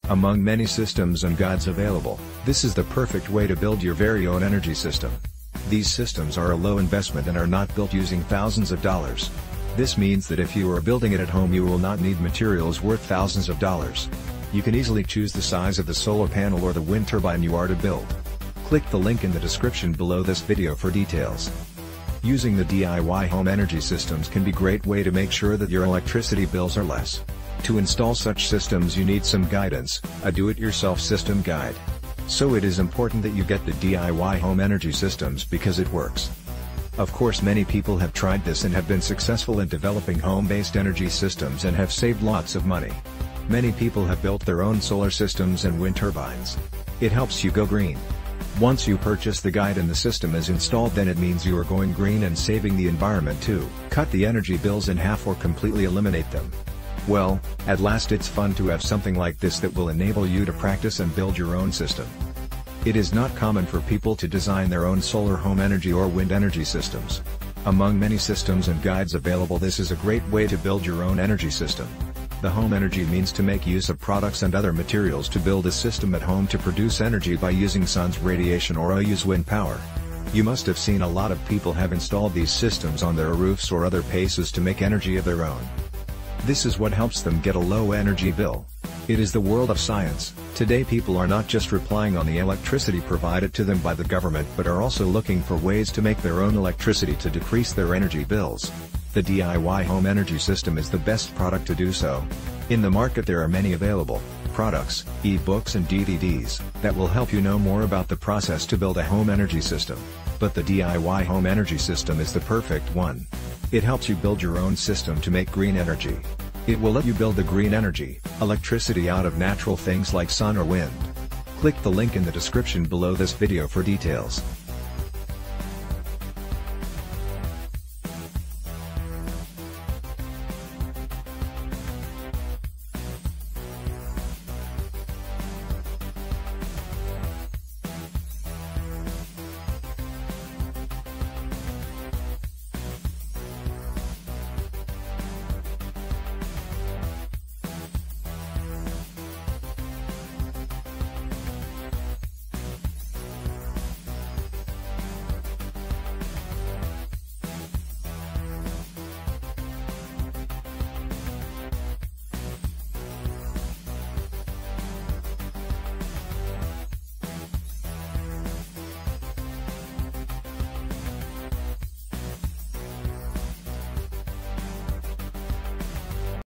Among many systems and guides available, this is the perfect way to build your very own energy system. These systems are a low investment and are not built using thousands of dollars. This means that if you are building it at home, you will not need materials worth thousands of dollars. You can easily choose the size of the solar panel or the wind turbine you are to build. Click the link in the description below this video for details. Using the DIY home energy systems can be a great way to make sure that your electricity bills are less. To install such systems you need some guidance, a do-it-yourself system guide. So it is important that you get the DIY home energy systems because it works. Of course, many people have tried this and have been successful in developing home-based energy systems and have saved lots of money. Many people have built their own solar systems and wind turbines. It helps you go green. Once you purchase the guide and the system is installed, then it means you are going green and saving the environment too. Cut the energy bills in half or completely eliminate them. Well, at last it's fun to have something like this that will enable you to practice and build your own system. It is not common for people to design their own solar home energy or wind energy systems. Among many systems and guides available, this is a great way to build your own energy system. The home energy means to make use of products and other materials to build a system at home to produce energy by using sun's radiation or use wind power. You must have seen a lot of people have installed these systems on their roofs or other places to make energy of their own. This is what helps them get a low energy bill. It is the world of science. Today people are not just relying on the electricity provided to them by the government, but are also looking for ways to make their own electricity to decrease their energy bills. The DIY home energy system is the best product to do so. In the market there are many available products, e-books and DVDs, that will help you know more about the process to build a home energy system. But the DIY home energy system is the perfect one. It helps you build your own system to make green energy. It will let you build the green energy, electricity out of natural things like sun or wind. Click the link in the description below this video for details.